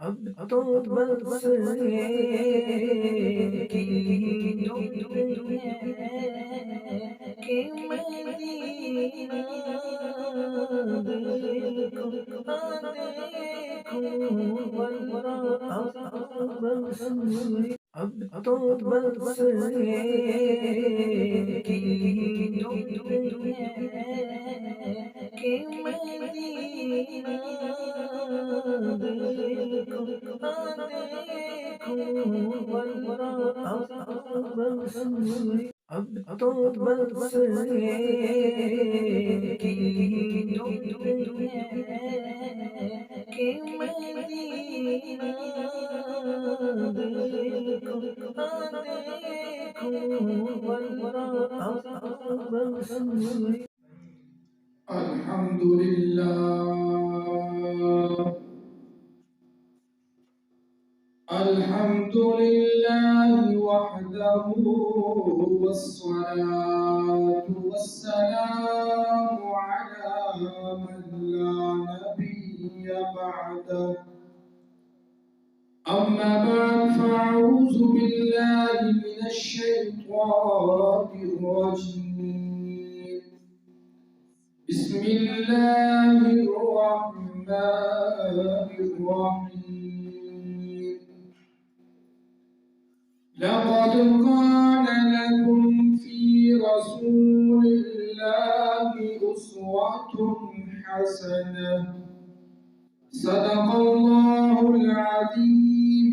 اب تو بس ایک ہی دعا ہے کہ مدینہ دیکھوں ورنہ اب تو بس ایک ہی دعا ہے کہ مدینہ دیکھوں ورنہ اب تو بس ایک ہی دعا ہے کہ مدینہ دیکھوں ورنہ الحمد لله الحمد لله وحده والصلاة والسلام على من لا نبي بعده أما بعد فأعوذ بالله من الشيطان الرجيم بسم الله الرحمن الرحيم لقد كان لكم في رسول الله أسوة حسنة صدق الله العظيم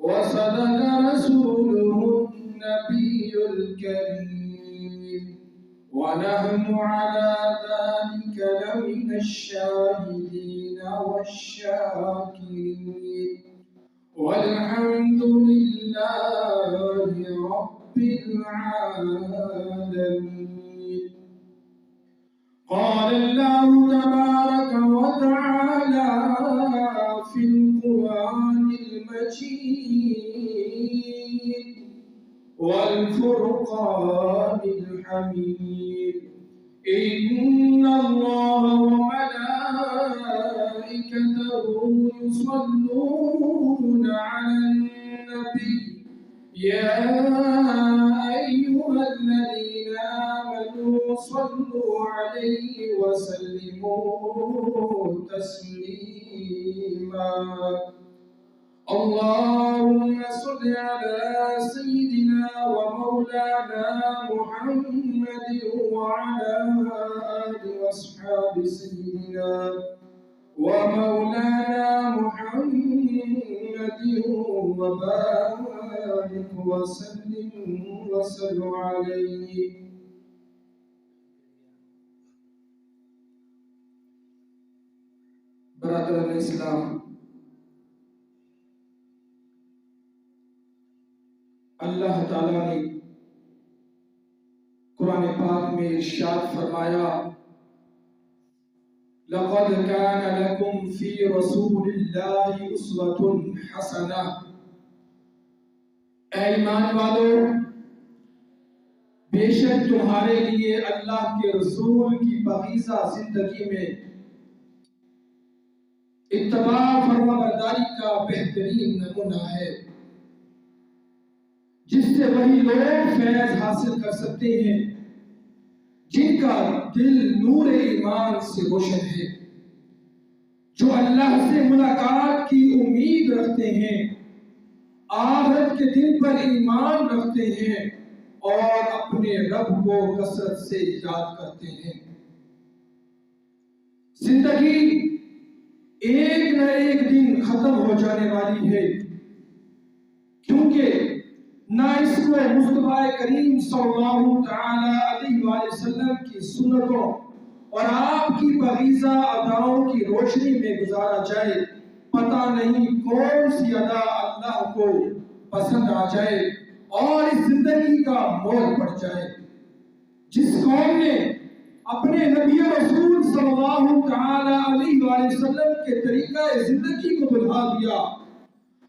وصدق رسوله النبي الكريم ونحن على ذلك لمن الشاهدين والشاكرين والحمد لله رب العالمين. قال الله تبارك وتعالى في القرآن المجيد والفرقان الحميد إن الله وملائكته يصلون على النبي يا أيها الذين آمنوا صلوا عليه وسلموا تسليما. اللهم صل على سيدنا ومولانا محمد وعلى آله وأصحاب سيدنا ومولانا محمد وبارك وسلم وسلم عليه. برادران اسلام، اللہ تعالیٰ نے قرآن پاک میں ارشاد فرمایا لَقَدْ كَانَ لَكُمْ فِي رَسُولِ اللَّهِ أُسْوَةٌ حَسَنَةٌ. اے ایمان والو، بے شک تمہارے لیے اللہ کے رسول کی پاکیزہ زندگی میں اتباع فرمانبرداری کا بہترین نمونہ ہے، جس سے وہی لوگ فیض حاصل کر سکتے ہیں جن کا دل نور ایمان سے روشن ہے، جو اللہ سے ملاقات کی امید رکھتے ہیں، آخرت کے دن پر ایمان رکھتے ہیں اور اپنے رب کو کثرت سے یاد کرتے ہیں. زندگی ایک نہ ایک دن ختم ہو جانے والی ہے، کیونکہ نہ اس کو مصطفیٰ کریم صلی اللہ تعالی علیہ وآلہ وسلم کی سنتوں اور آپ کی پاکیزہ اداؤں کی روشنی میں گزارا جائے. پتہ نہیں کون سی ادا اللہ کو پسند آ جائے اور اس زندگی کا مول پڑ جائے. جس قوم نے اپنے نبی رسول صلی اللہ تعالی علیہ وآلہ وسلم کے طریقہ زندگی کو بھلا دیا،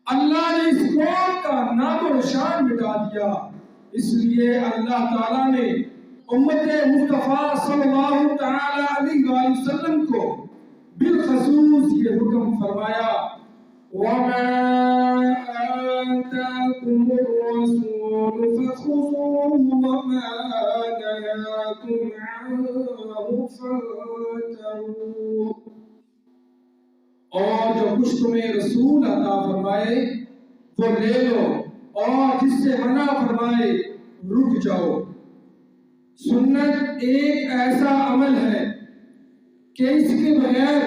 اللہ نے اس قوم کا نام و نشان مٹا دیا. اس لیے اللہ تعالیٰ نے امت مصطفیٰ صلی اللہ تعالی علیہ وآلہ وسلم کو بالخصوص یہ حکم فرمایا وما آتاكم الرسول فخذوه وما نهاكم عنه فانتهوا. اور جو کچھ تمہیں رسول عطا فرمائے وہ لے لو، اور جس سے منع فرمائے رک جاؤ. سنت ایک ایسا عمل ہے کہ اس کے بغیر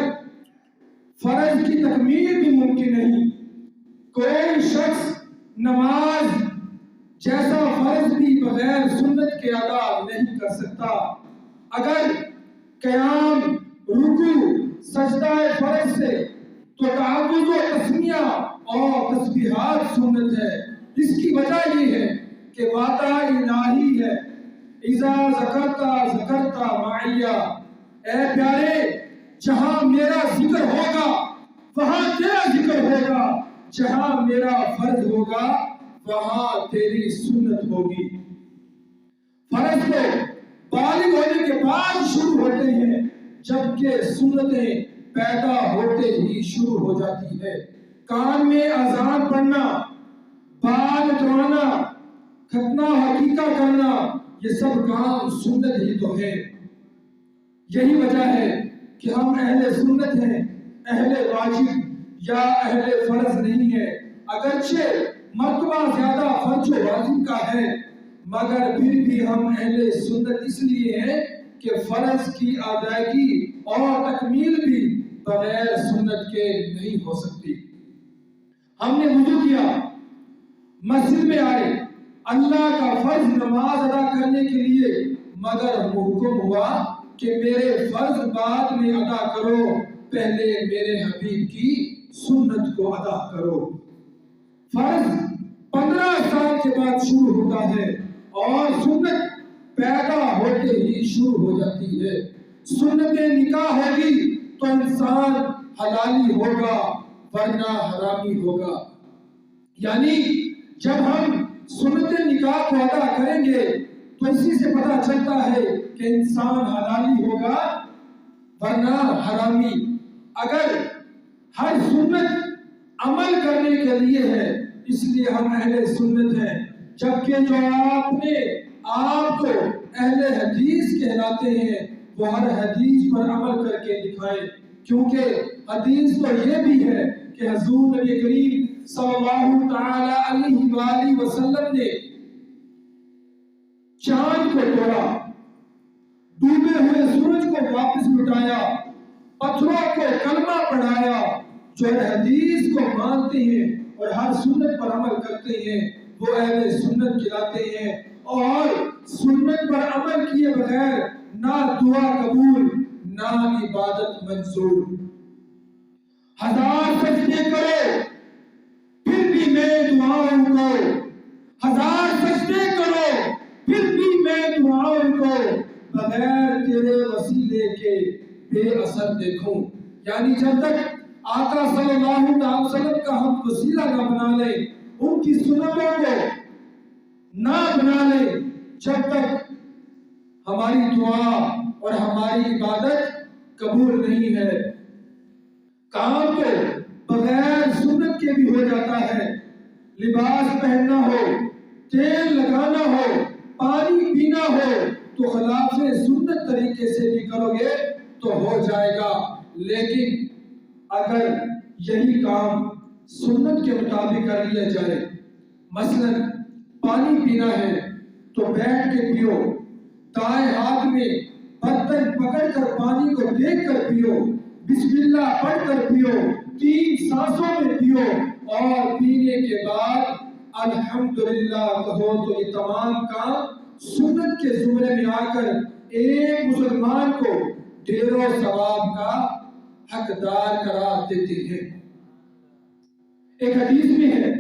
فرض کی تکمیل بھی ممکن نہیں. کوئی شخص نماز جیسا فرض بھی بغیر سنت کے ادا نہیں کر سکتا. اگر قیام، رکوع، سجدہ فرض سے تو تعوذ و تسمیہ اور تسبیحات سنت ہے. اس کی وجہ یہ ہے کہ وعدہ الہی ہے، اذا ذکرتا ذکرتا معیہ. اے پیارے، جہاں میرا ذکر ہوگا وہاں تیرا ذکر ہوگا، جہاں میرا فرض ہوگا وہاں تیری سنت ہوگی. فرض تو بالغ ہونے کے بعد شروع ہوتے ہیں، جبکہ سنتیں پیدا ہوتے ہی شروع ہو جاتی ہے. کان میں اذان پڑھنا، بال اتروانا، ختنہ حقیقہ کرنا، یہ سب کام سنت ہی تو ہے. یہی وجہ ہے کہ ہم اہل سنت ہیں، اہل واجب یا اہل فرض نہیں ہے. اگرچہ مرتبہ زیادہ فرض و واجب کا ہے، مگر پھر بھی ہم اہل سنت اس لیے ہیں کہ فرض کی ادائیگی اور تکمیل بھی بغیر سنت کے نہیں ہو سکتی. ہم نے وضو کیا، مسجد میں آئے، اللہ کا فرض نماز ادا کرنے کے لیے، مگر حکم ہوا کہ میرے فرض بعد میں ادا کرو، پہلے میرے حبیب کی سنت کو ادا کرو. فرض 15 سال کے بعد شروع ہوتا ہے اور سنت پیدا ہوتے ہی شروع ہو جاتی ہے. سنت نکاح ہوگی تو انسان حلالی ہوگا ورنہ حرامی ہوگا. یعنی جب ہم سنت نکاح کو ادا کریں گے تو اسی سے پتہ چلتا ہے کہ انسان حلالی ہوگا ورنہ حرامی. اگر ہر سنت عمل کرنے کے لیے ہے اس لیے ہم اہل سنت ہیں، جبکہ جو اپنے آپ کو اہل حدیث کہلاتے ہیں وہ ہر حدیث پر عمل کر کے دکھائیں. کیونکہ حدیث تو یہ بھی ہے کہ حضور نبی کریم صلی اللہ تعالی علیہ وآلہ وسلم نے چاند کو توڑا، ڈوبے ہوئے سورج کو واپس لٹایا، پتھروں کو کلمہ پڑھایا. جو حدیث کو مانتے ہیں اور ہر سنت پر عمل کرتے ہیں وہ اہل سنت کہلاتے ہیں. اور سنت پر عمل کیے بغیر نہ دعا قبول نہ عبادت منظور. 1000 سجدے کرو پھر بھی میں دعاؤں کو، 1000 سجدے کرو پھر بھی میں دعاؤں کو بغیر تیرے وسیلے کے بے اثر دیکھوں. یعنی جب تک آقا صلی اللہ علیہ وسلم کا ہم وسیلہ نہ بنا لیں، ان کی سنتوں کو نہ بنا لیں، جب تک ہماری دعا اور ہماری عبادت قبول نہیں ہے. کام تو بغیر سنت کے بھی ہو جاتا ہے. لباس پہننا ہو، تیل لگانا ہو، پانی پینا ہو تو خلاف سنت طریقے سے بھی کرو گے تو ہو جائے گا. لیکن اگر یہی کام سنت کے مطابق کر لیا جائے، مثلا پانی پینا ہے تو بیٹھ کے پیو، دائیں ہاتھ میں برتن پکڑ کر پانی کو دیکھ کر پیو، بسم اللہ پڑھ کر پیو، 3 سانسوں میں پیو، اور پینے کے بعد الحمدللہ کہو، تو یہ تمام کام سنت کے زمرے میں آ کر ایک مسلمان کو ڈھیروں ثواب کا حقدار قرار دیتے ہیں. ایک حدیث میں ہے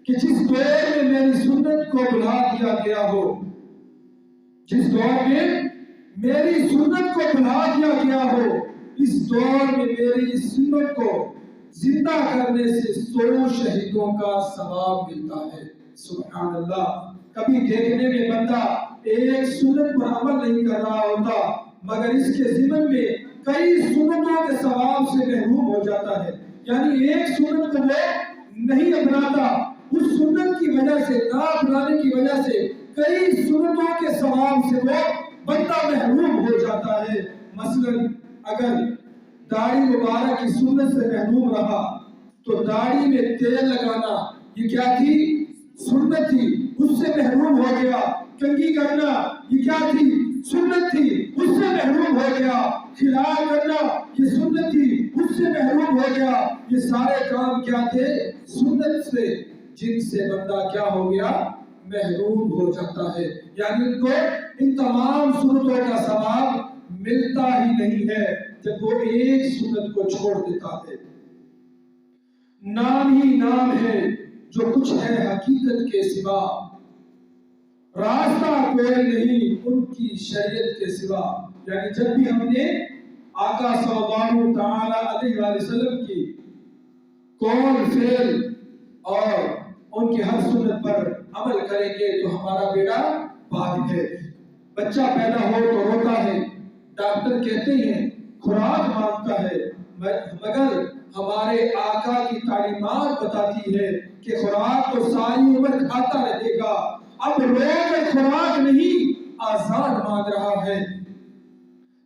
کہ جس دور میں میری سنت کو بھلا دیا گیا ہو، جس دور میں میری سنت کو بھلا دیا گیا ہو، اس دور میں میری سنت کو زندہ کرنے سے 100 شہیدوں کا ثواب ملتا ہے. سبحان اللہ. کبھی دیکھنے میں بندہ ایک سنت پر عمل نہیں کر رہا ہوتا مگر اس کے ذمن میں کئی سنتوں کے ثواب سے محروم ہو جاتا ہے. یعنی ایک سنت کو وہ نہیں اپناتا، اس سنت کی وجہ سے، نہ اپنانے کی وجہ سے کئی سنتوں کے ثواب سے وہ بندہ محروم ہو جاتا ہے۔ مثلا اگر داڑھی مبارک کی سنت سے محروم رہا تو داڑھی میں تیل لگانا یہ کیا تھی؟ سنت تھی، اس سے محروم ہو گیا۔ کنگھی کرنا یہ کیا تھی؟ سنت تھی، اس سے محروم ہو گیا۔ خلال کرنا یہ سنت تھی، اس سے محروم ہو گیا۔ یہ سارے کام کیا تھے؟ سنت سے، جن سے بندہ کیا ہو گیا؟ محروم ہو جاتا ہے۔ یعنی ان کو ان تمام سنتوں کا ثواب ملتا ہی نہیں ہے جب وہ ایک سنت کو چھوڑ دیتا ہے۔ نام ہی نام ہے جو کچھ ہے حقیقت کے سوا، راستہ کوئی نہیں ان کی شریعت کے سوا۔ یعنی جب بھی ہم نے آقا صلی اللہ تعالی علیہ وآلہ وسلم کی قول، فعل اور ان کی ہر سنت پر عمل کریں گے تو ہمارا بیڑا پار ہے۔ بچہ پیدا ہو تو روتا ہے، ڈاکٹر کہتے ہیں خوراک مانگتا ہے، مگر ہمارے آقا کی تعلیمات بتاتی ہے کہ خوراک تو ساری عمر کھاتا رہے گا، اب رو کر خوراک نہیں آزاد مانگ رہا ہے،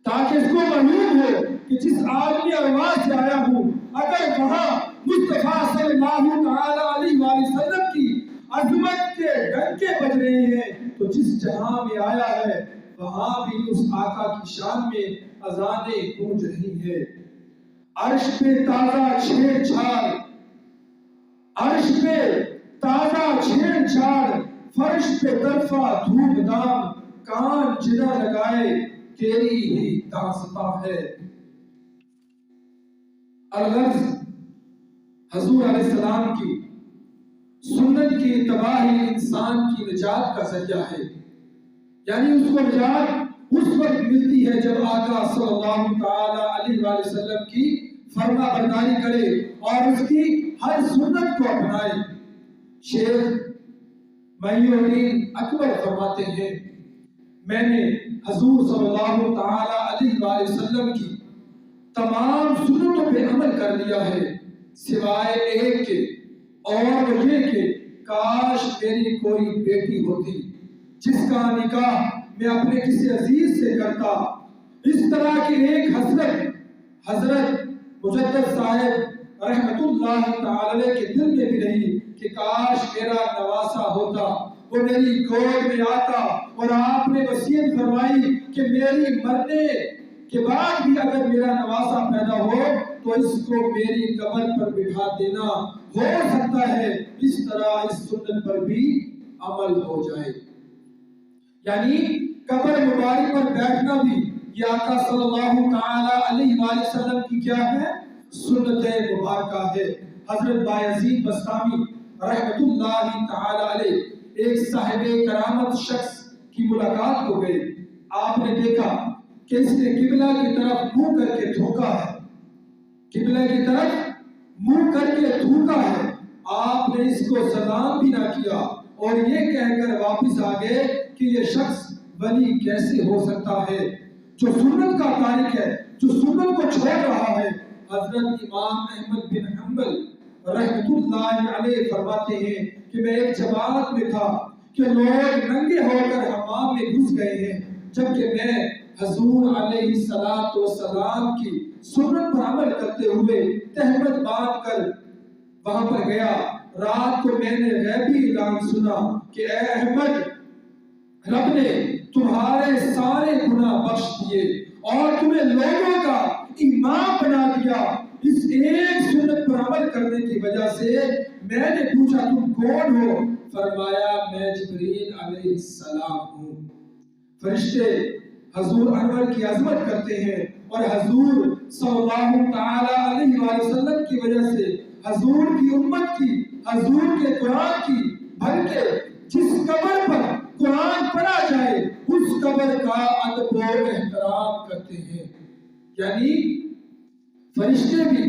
تاکہ اس کو معلوم ہو کہ جس عالمی ارواح سے آیا ہوں اگر وہاں مصطفیٰ صلی اللہ تعالی علیہ وآلہ وسلم کی عظمت کے ڈنکے بج رہے ہیں تو جس جہاں میں آیا ہے وہاں بھی اس آقا کی شان میں اذانیں گونج رہی ہیں۔ عرش پہ تازہ چھیڑ چھاڑ، عرش پہ تازہ چھیڑ چھاڑ، فرش پہ طرفہ دھوم دھام، کان جدھر لگائے تیری ہی داستاں ہے۔ الغرض حضور علیہ السلام کی سنت کی تباہی انسان کی نجات کا ذریعہ ہے۔ یعنی اس کو نجات اس وقت ملتی ہے جب آقا صلی اللہ تعالی علیہ وآلہ وسلم کی فرما برداری کرے اور اس کی ہر سنت کو اپنائے۔ شیخ محی الدین اکبر فرماتے ہیں میں نے حضور صلی اللہ تعالی علیہ وآلہ وسلم کی تمام سنتوں پہ عمل کر لیا ہے سوائے ایک کے، اور وہ یہ کہ کاش میری کوئی بیٹی ہوتی جس کا نکاح میں اپنے کسی عزیز سے کرتا۔ اس طرح کی ایک حضرت مجدد صاحب رحمت اللہ تعالی کے دل میں بھی نہیں کہ کاش میرا نواسا ہوتا، وہ میری گود میں آتا اور آپ نے وصیت فرمائی کہ میری مرنے کے بعد بھی اگر میرا نواسا پیدا ہو تو اس کو میری قبر پر بٹھا دینا، ہو سکتا ہے اس طرح اس سنت پر بھی عمل ہو جائے۔ یعنی قبر مبارک پر بیٹھنا بھی یہ آقا صلی اللہ تعالی علیہ وآلہ وسلم کی کیا ہے؟ سنت مبارکہ ہے۔ حضرت بایزید بستامی رحمت اللہ تعالی علیہ ایک صاحب کرامت شخص کی ملاقات ہو گئی۔ آپ نے دیکھا کہ اس نے قبلہ کی طرف منہ کر کے تھوکا ہے، قبلہ کی طرف منہ کر کے تھوکا ہے۔ آپ نے اس کو سلام بھی نہ کیا اور یہ کہہ کر واپس آ گئے کہ یہ شخص ولی کیسے ہو سکتا ہے جو سنت کا تارک ہے، جو سنت کو چھوڑ رہا ہے۔ حضرت امام احمد بن حنبل رحمت اللہ علیہ فرماتے ہیں کہ میں ایک جماعت میں تھا کہ لوگ ننگے ہو کر حمام میں گھس گئے ہیں، جبکہ میں حضور علیہ السلام کی سنت پر عمل کرتے ہوئے تہمت باندھ کر وہاں پر گیا۔ رات کو میں نے غیبی اعلان سنا کہ اے احمد، رب نے تمہارے سارے گناہ بخش دیے اور تمہیں لوگوں کا امام بنا دیا۔ اس ایک سنت پر عمل کرنے کی وجہ سے میں نے پوچھا تم کون ہو؟ فرمایا میں جبریل علیہ السلام ہوں۔ فرشتے حضور انور کی عظمت کرتے ہیں اور حضور صلی اللہ تعالی علیہ وآلہ وسلم کی وجہ سے حضور کی امت کی، حضور کے قرآن کی، بلکہ جس قبر پر قرآن پڑھا جائے اس قبر کا ادب و احترام کرتے ہیں۔ یعنی فرشتے بھی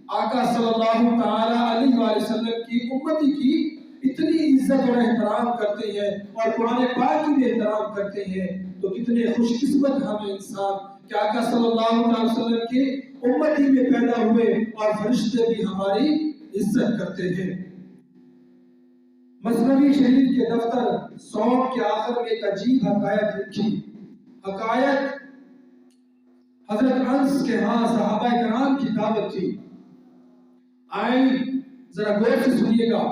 آقا صلی اللہ تعالی علیہ وآلہ وسلم کی امتی کی اتنی عزت اور احترام کرتے ہیں اور قرآن پاک کی بھی احترام کرتے ہیں، تو کتنے خوش قسمت ہمیں انسان کہ آقا صلی اللہ علیہ وسلم کی امتی میں پیدا ہوئے اور فرشتے بھی ہماری عزت کرتے ہیں۔ مثنوی شریف کے دفتر سوم کے آخر میں ایک عجیب حکایت لکھی۔ حکایت حضرت انس کے ہاں صحابہ کرام کی دعوت تھی۔ آئیں ذرا غور سے سنیے گا،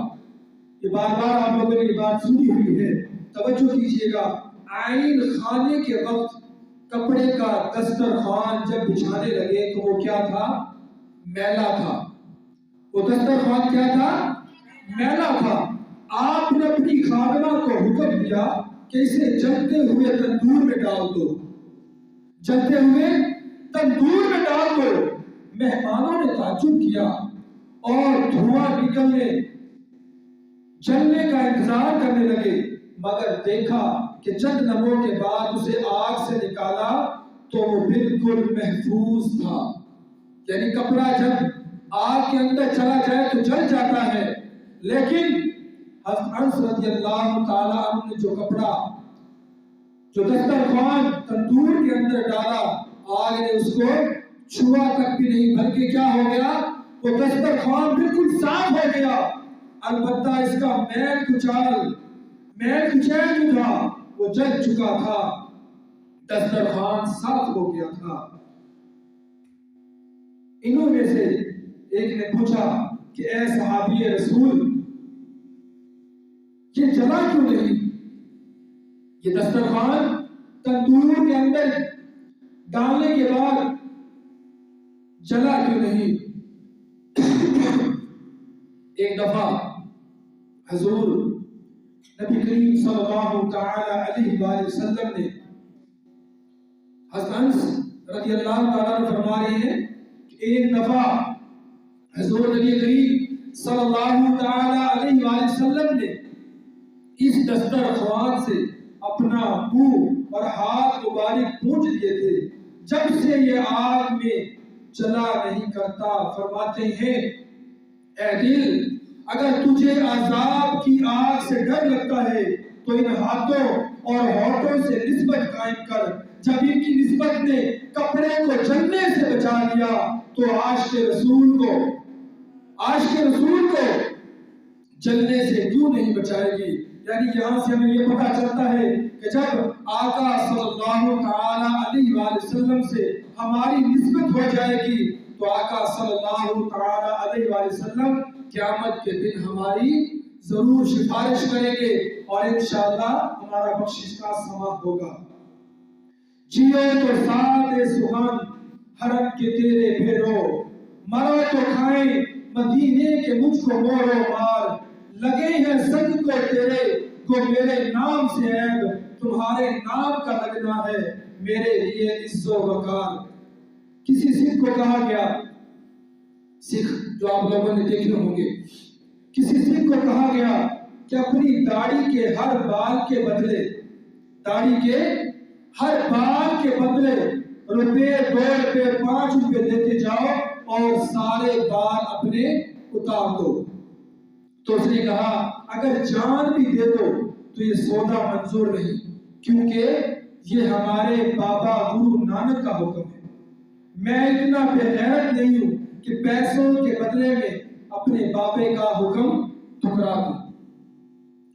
یہ بار بار آپ لوگوں نے یہ بات سنی ہوئی ہے، توجہ کیجیے گا۔ آئین خانے کے وقت کپڑے کا دسترخوان جب بچھانے لگے تو وہ کیا تھا؟ میلا تھا۔ وہ دسترخوان کیا تھا؟ میلا تھا۔ آپ نے اپنی خادمہ کو حکم دیا کہ اسے جلتے ہوئے تندور میں ڈال دو، جلتے ہوئے تندور میں ڈال دو۔ مہمانوں نے تعجب کیا اور دھواں نکلنے جلنے کا انتظار کرنے لگے، مگر دیکھا کہ چند لمحوں کے بعد اسے آگ سے نکالا تو وہ بالکل محفوظ تھا۔ یعنی کپڑا جب آگ کے اندر چلا جائے تو جل جاتا ہے، لیکن حضرت انس رضی اللہ تعالی عنہ نے جو کپڑا جو دسترخوان تندور کے اندر ڈالا، آگ نے اس کو چھوا تک بھی نہیں، بلکہ کیا ہو گیا؟ وہ دسترخوان بالکل صاف ہو گیا۔ البتہ اس کا میل کچیل جو تھا وہ جل چکا تھا، دسترخوان صاف ہو گیا تھا۔ انہوں میں سے ایک نے پوچھا کہ اے صحابی رسول، یہ جلا کیوں نہیں؟ یہ دسترخوان تندور کے اندر ڈالنے کے بعد جلا کیوں نہیں؟ ایک دفعہ حضور نبی کریم صلی اللہ تعالی علیہ وآلہ وسلم نے، حضرت انس رضی اللہ تعالیٰ عنہ فرما رہے ہیں کہ ایک دفعہ حضور نبی کریم صلی اللہ تعالی علیہ وآلہ وسلم نے اس دسترخوان سے اپنا منہ اور ہاتھ مبارک پوچھ لیے تھے، جب سے یہ آگ میں جلا نہیں کرتا۔ فرماتے ہیں اے دل، اگر تجھے عذاب کی آگ سے ڈر لگتا ہے تو ان ہاتھوں اور ہونٹوں سے نسبت قائم کر۔ جب ان کی نسبت نے کپڑے کو جلنے سے بچا لیا تو عاشق رسول کو جلنے سے کیوں نہیں بچائے گی؟ یعنی یہاں سے ہمیں یہ پتہ چلتا ہے کہ جب آقا صلی اللہ تعالی علیہ وآلہ وسلم سے ہماری نسبت ہو جائے گی تو آقا صلی اللہ تعالی علیہ وآلہ وسلم قیامت کے دن ہماری ضرور سفارش کریں گے اور انشاءاللہ ہمارا بخشش کا سما ہوگا۔ جیو تو ساتھ سخن حرم کے تیرے پھیرو، مرو تو کھائیں مدینے کے مجھ کو مورو مار، لگے ہیں سنگ کو تیرے کو میرے نام سے عیب، تمہارے نام کا لگنا ہے میرے لیے عز و وقار۔ کسی سکھ کو کہا گیا، سکھ جو آپ لوگوں نے دیکھے ہوں گے، کسی سکھ کو کہا گیا کہ اپنی داڑھی کے ہر بال کے بدلے روپے 2 روپے 5 روپے دیتے جاؤ اور سارے بال اپنے اتار دو۔ تو اس نے کہا اگر جان بھی دے دو تو یہ سودا منظور نہیں، کیونکہ یہ ہمارے بابا گرو نانک کا حکم ہے۔ میں اتنا بے غیرت نہیں ہوں کہ پیسوں کے بدلے میں اپنے بابے کا حکم ٹھکرا دوں۔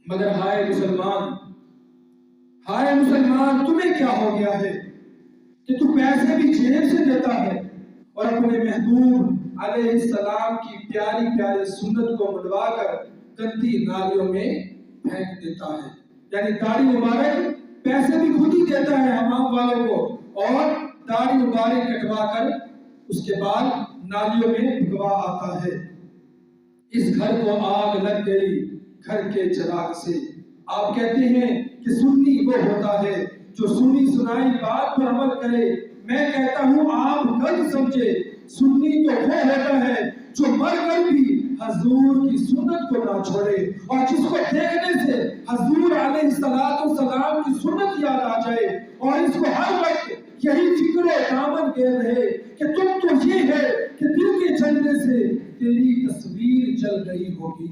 مگر ہائے مسلمان، تمہیں کیا ہو گیا ہے کہ تو پیسے بھی جیب سے دیتا ہے اور اپنے محبوب علیہ السلام کی پیاری پیاری سنت کو منڈوا کر گندی نالیوں میں پھینک دیتا ہے۔ یعنی داڑھی مبارک پیسے بھی خود ہی دیتا ہے حمام والوں کو، اور داڑھی مبارک کٹوا کر اس کے بعد نالیوں میں بھگوا آتا ہے۔ اس گھر کو آگ لگ گئی گھر کے چراغ سے۔ آپ کہتے ہیں کہ سنی وہ ہوتا ہے جو سنی سنائی بات پر عمل کرے۔ میں کہتا ہوں آپ غلط سمجھے، سنی تو وہ ہوتا ہے جو مر کر بھی حضور کی سنت کو نہ چھوڑے، اور جس کو دیکھنے سے حضور علیہ السلام کی سنت یاد آ جائے اور اس کو ہر وقت یہی فکر و دامن گیر رہے کہ تم تو یہ ہے کہ دل کے جلنے سے تیری تصویر جل رہی ہوگی۔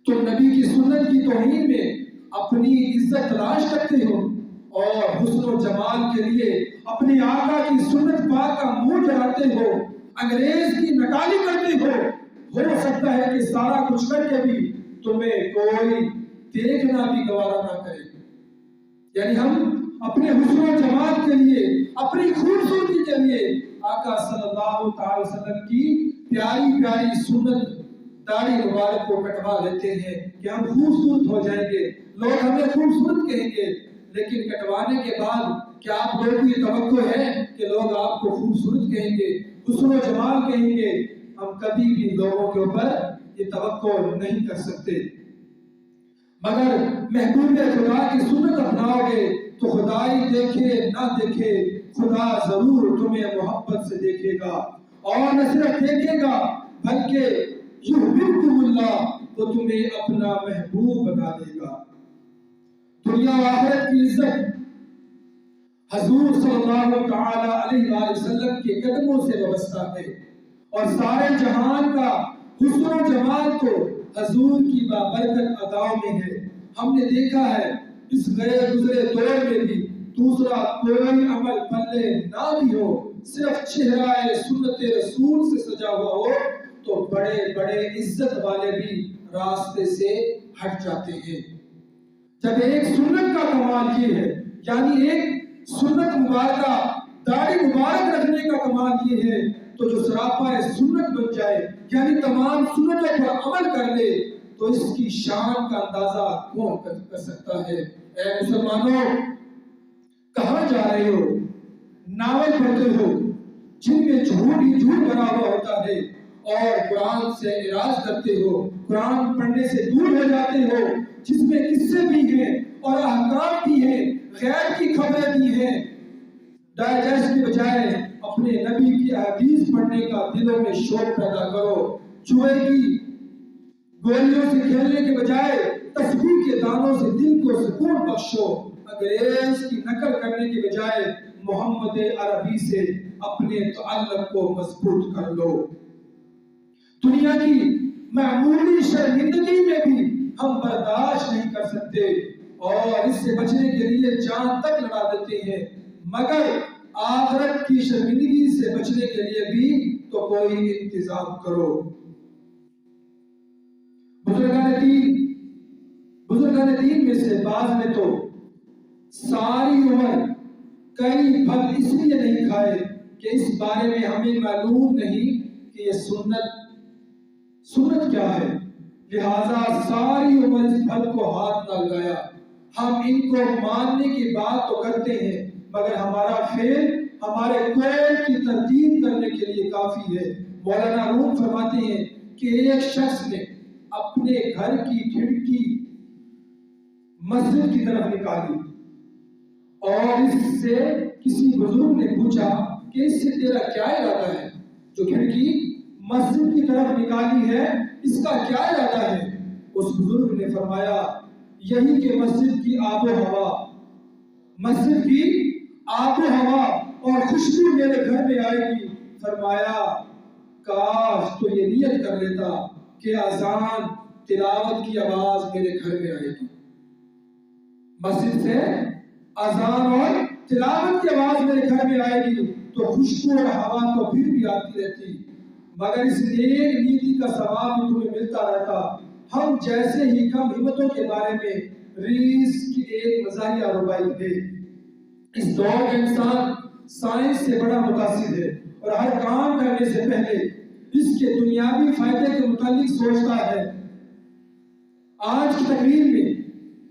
تم نبی کی سنت کی توہین میں اپنی عزت تلاش کرتے ہو، اور حسن و جمال کے لیے اپنے آقا کی سنت پاک کا منہ جلاتے ہو، انگریز کی نکالی کرتے ہو سکتا ہے کہ سارا کچھ کر کے بھی تمہیں کوئی دیکھنا بھی گوارا نہ کرے۔ یعنی ہم اپنے حسن و جمال کے لیے، اپنی خوبصورتی کے لیے آقا صلی اللہ تعالی وسلم کی پیاری پیاری سنت داڑھی مبارک کو کٹوا لیتے ہیں کہ ہم خوبصورت ہو جائیں گے، لوگ ہمیں خوبصورت کہیں گے۔ لیکن کٹوانے کے بعد کیا آپ لوگوں کی توقع ہے کہ لوگ آپ کو خوبصورت کہیں گے، حسن و جمال کہیں گے؟ ہم کبھی بھی لوگوں کے اوپر یہ توقع نہیں کر سکتے۔ مگر محبوب خدا کی سنت اپناؤ گے تو خدائی دیکھے نہ دیکھے خدا ضرور تمہیں محبت سے دیکھے گا، اور نہ صرف دیکھے گا بلکہ یحببکم اللہ، وہ تمہیں اپنا محبوب بنا دے گا۔ دنیا و آخرت کی عزت حضور صلی اللہ تعالی علیہ وآلہ وسلم کے قدموں سے وابستہ ہے، اور سارے جہان کا حسن و جمال تو حضور کی بابرکت اداؤں میں ہے۔ ہم نے دیکھا ہے اس غیر گزرے دور میں بھی دوسرا کوئی عمل پلے نہ بھی ہو، صرف چہرہ سنت رسول سے سجا ہوا ہو تو بڑے بڑے عزت والے بھی راستے سے ہٹ جاتے ہیں۔ جب ایک سنت کا کمال یہ ہے، یعنی ایک سنت مبارکہ داڑھی مبارک رکھنے کا کمال یہ ہے، تو جو سراپا سنت بن جائے، یعنی تمام سنتوں پر عمل کر لے، تو اس کی شان کا اندازہ کون کر سکتا ہے؟ اے مسلمانوں، کہاں جا رہے ہو؟ ناول پڑھتے ہو جن میں جھوٹ ہی جھوٹ بنا ہوا ہوتا ہے، اور قرآن سے اعراض کرتے ہو، قرآن پڑھنے سے دور ہو جاتے ہو، جس میں قصے بھی ہیں اور احکام بھی ہیں، غیب کی خبریں بھی ہیں۔ ڈائجسٹ کے بجائے اپنے نبی کی حدیث پڑھنے کا دلوں میں شوق پیدا کرو۔ جوئے کی گولیوں سے کھیلنے کے بجائے تسبیح کے دانوں سے دل کو سکون بخشو۔ انگریز کی نقل کرنے کے بجائے محمد عربی سے اپنے تعلق کو مضبوط کر لو۔ دنیا کی معمولی شرمندگی میں بھی ہم برداشت نہیں کر سکتے اور اس سے بچنے کے لیے جان تک لڑا دیتے ہیں، مگر آخرت کی شرمندگی سے بچنے کے لیے بھی تو کوئی انتظام کرو۔ بزرگان دین میں سے بعض نے تو ساری عمر کئی پھل اس لیے نہیں کھائے کہ اس بارے میں ہمیں معلوم نہیں کہ یہ سنت کیا ہے، لہذا ساری عمر اس پھل کو ہاتھ نہ لگایا۔ ہم ان کو ماننے کی بات تو کرتے ہیں، مگر ہمارا فعل ہمارے قول کی تردید کرنے کے لیے کافی ہے۔ مولانا روم فرماتے ہیں کہ ایک شخص نے اپنے گھر کی کھڑکی مسجد کی طرف نکالی، اور اس سے کسی بزرگ نے پوچھا کہ اس سے تیرا کیا ارادہ ہے؟ جو کھڑکی مسجد کی طرف نکالی ہے اس کا کیا ارادہ ہے؟ اس بزرگ نے فرمایا یہی کہ مسجد کی آب و ہوا اور خوشبو میرے گھر میں آئے گی۔ فرمایا کاش تو یہ نیت کر لیتا کہ اذان تلاوت کی آواز میرے گھر میں آئے گی، مسجد سے اذان اور تلاوت کی آواز میرے گھر میں آئے گی تو خوشبو اور ہوا تو پھر بھی آتی رہتی، مگر اس نیک نیتی کا ثواب بھی تمہیں ملتا رہتا۔ ہم جیسے ہی کم ہمتوں کے بارے میں ریس کی ایک مزاحیہ ربائی ہے۔ اس دور کا انسان سائنس سے بڑا متاثر ہے اور ہر کام کرنے سے پہلے اس کے دنیاوی فائدے کے متعلق سوچتا ہے۔ آج کی تقریر میں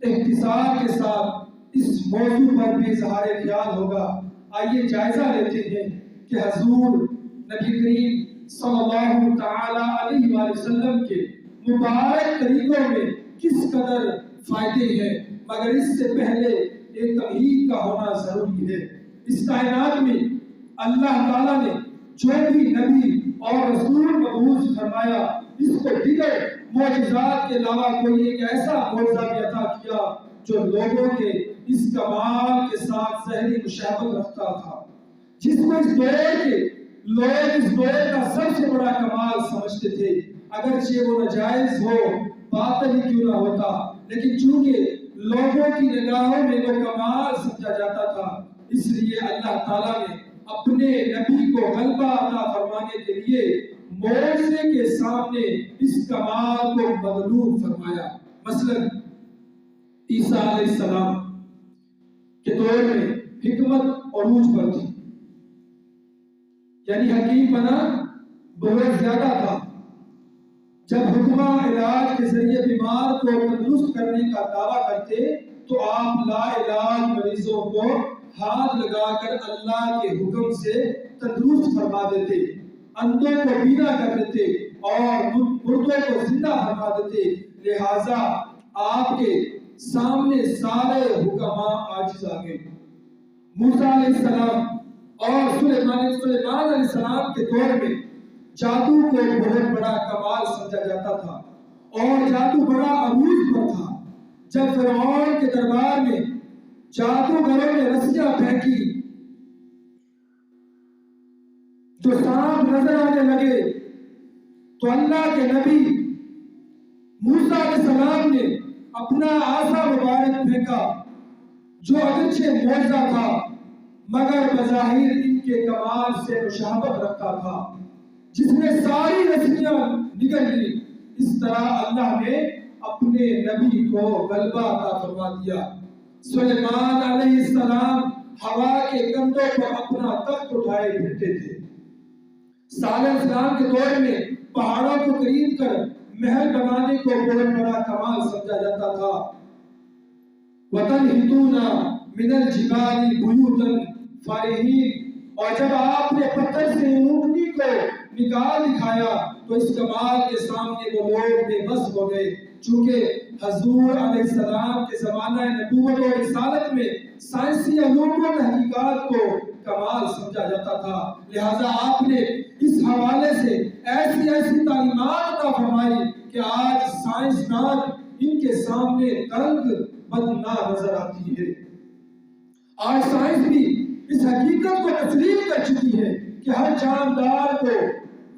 اختصار کے ساتھ اس موضوع پر بھی اظہار خیال ہوگا۔ آئیے جائزہ لیتے ہیں کہ حضور نبی کریم صلی اللہ تعالی علیہ وآلہ وسلم کے مبارک طریقوں میں کس قدر فائدے ہیں، مگر اس سے پہلے ایک تمہید کا ہونا ضروری ہے۔ اس کائنات میں اللہ تعالیٰ نے جو بھی نبی اور رسول مبعوث فرمایا، اس کو دیگر معجزات کے علاوہ کوئی ایک ایسا معجزہ بھی عطا کیا جو لوگوں کے اس کمال کے ساتھ ظاہری مشابہت رکھتا تھا، جس کو اس دور کے لوگ اس دور کا سب سے بڑا کمال سمجھتے تھے، اگرچہ وہ ناجائز ہو، باطل ہی کیوں نہ ہوتا، لیکن چونکہ لوگوں کی نگاہوں میں وہ کمال سمجھا جاتا تھا، اس لیے اللہ تعالیٰ نے اپنے نبی کو غلبہ عطا فرمانے کے لیے معجزے کے سامنے اس کمال کو مغلوب فرمایا۔ مثلا عیسیٰ علیہ السلام کے دور میں حکمت عروج پر تھی، یعنی حکیم بنا بہت زیادہ تھا۔ جب حکمہ علاج کے ذریعے بیمار کو تندرست کرنے کا دعویٰ کرتے تو آپ لا علاج مریضوں کو ہاتھ لگا کر اللہ کے حکم سے تندرست فرما دیتے، اندھوں کو بینا کر دیتے اور مردوں کو زندہ فرما دیتے۔ لہٰذا آپ کے سامنے سارے حکماء عاجز آ گئے۔ موسیٰ علیہ السلام اور سلیمان علیہ السلام کے دور میں جادو کو بہت بڑا کمال سمجھا جاتا تھا اور جادو بڑا عروج پر تھا۔ جب فرعون کے دربار میں جادوگروں نے رسیاں پھینکی جو سانپ نظر آنے لگے تو اللہ کے نبی موسیٰ علیہ السلام نے اپنا عصا مبارک پھینکا جو اگرچہ معجزہ تھا مگر بظاہر ان کے کمال سے مشابہت رکھتا تھا، جس نے ساری رسیاں نگل لی۔ اس طرح اللہ نے اپنے نبی کو غلبہ عطا فرما دیا۔ سلیمان علیہ السلام ہوا کے کندھوں پر اپنا تخت اٹھائے پھرتے تھے۔ صالح علیہ السلام کے دور میں پہاڑوں کو خرید کر محل بنانے کو بہت بڑا کمال سمجھا جاتا تھا۔ وَتَنْحِتُونَ مِنَ الْجِبَالِ بُيُوتًا فَارِهِينَ، اور جب آپ نے پتھر سے اونٹنی کو نکال دکھایا تو اس کمال کے سامنے وہ لوگ بے بس ہو گئے۔ چونکہ حضور علیہ السلام کے زمانہ نبوت اور رسالت میں سائنسی علوم و تحقیقات کو کمال سمجھا جاتا تھا، لہٰذا آپ نے اس حوالے سے ایسی تعلیمات عطا فرمائی کہ آج سائنسدان ان کے سامنے تنگ بدنا نظر آتی ہے۔ آج سائنس بھی اس حقیقت کو تسلیم کر چکی ہے کہ ہر جاندار کو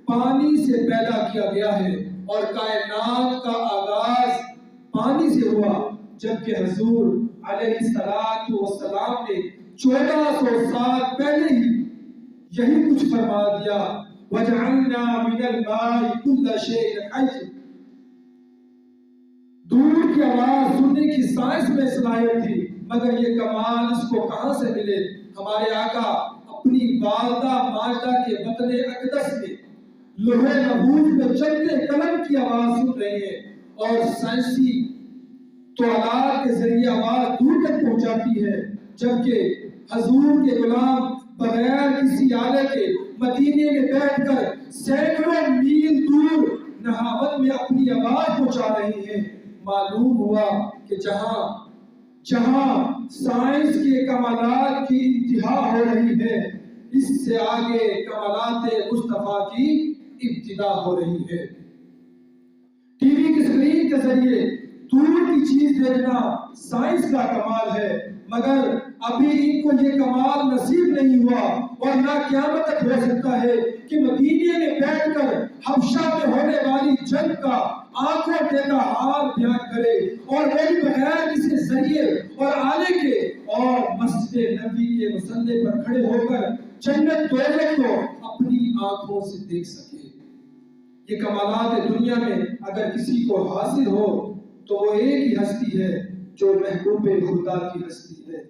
پانی سے پیدا کیا گیا ہے اور کائنات کا آغاز پانی سے ہوا، جبکہ حضور علیہ السلام نے 1400 سال پہلے ہی یہی کچھ فرما دیا۔ وَجَعَلْنَا مِنَ الْمَاءِ كُلَّ شَيْءٍ حَيٍّ۔ دور کی آواز سننے کی سائنس میں صلاحیت تھی، مگر یہ کمال اس کو کہاں سے ملے؟ ہمارے آقا اپنی والدہ ماجدہ کے بطن اقدس میں لوح محفوظ میں چلتے قلم کی آواز سن رہے ہیں اور سائنسی توالات کے ذریعے آواز دور تک پہنچاتی ہے، جبکہ حضور کے غلام بغیر کسی آلے کے مدینے میں بیٹھ کر سینکڑوں میل دور نہاون میں اپنی آواز پہنچا رہے ہیں۔ معلوم ہوا کہ جہاں سائنس کے کمالات کی انتہا ہو رہی ہے، اس سے آگے کمالات مصطفیٰ کی ابتدا ہو رہی ہے۔ ٹی وی کی اسکرین کے ذریعے دور کی چیز دیکھنا سائنس کا کمال ہے، مگر ابھی ان کو یہ کمال نصیب نہیں ہوا اور نہ قیامت تک ہو سکتا ہے کہ مدینے میں بیٹھ کر حبشہ میں ہونے والی جنگ کا آنکھوں دیکھا حال بیان کرے اور وہ بھی بغیر کسی ذریعے اور آلے کے، اور مسجد نبی کے مصلی پر کھڑے ہو کر جنت دوزخ کو اپنی آنکھوں سے دیکھ سکے۔ یہ کمالات دنیا میں اگر کسی کو حاصل ہو تو وہ ایک ہی ہستی ہے جو محبوب خدا کی ہستی ہے۔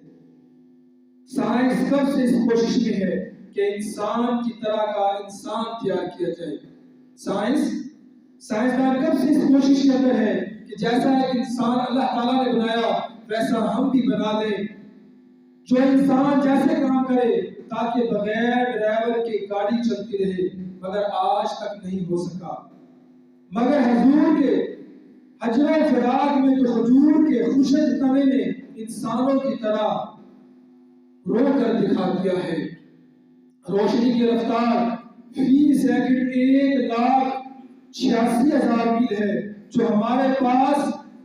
سائنس کب سے اس کوشش میں ہے کہ انسان کی طرح کا انسان تیار کیا جائے۔ سائنسدان کب سے اس کوشش کرتے ہیں کہ جیسا ایک انسان اللہ تعالیٰ نے بنایا ویسا ہم بھی بنا لیں، جو انسان جیسے کام کرے تاکہ بغیر ڈرائیور کے گاڑی چلتی رہے، مگر آج تک نہیں ہو سکا۔ مگر حضور کے حجر فراق میں تو حضور کے خوشد تنے نے انسانوں کی طرح رو کر دکھا دیا ہے۔ روشنی کی رفتار فی سیکنڈ 1,86,000 میل ہے، جو ہمارے پاس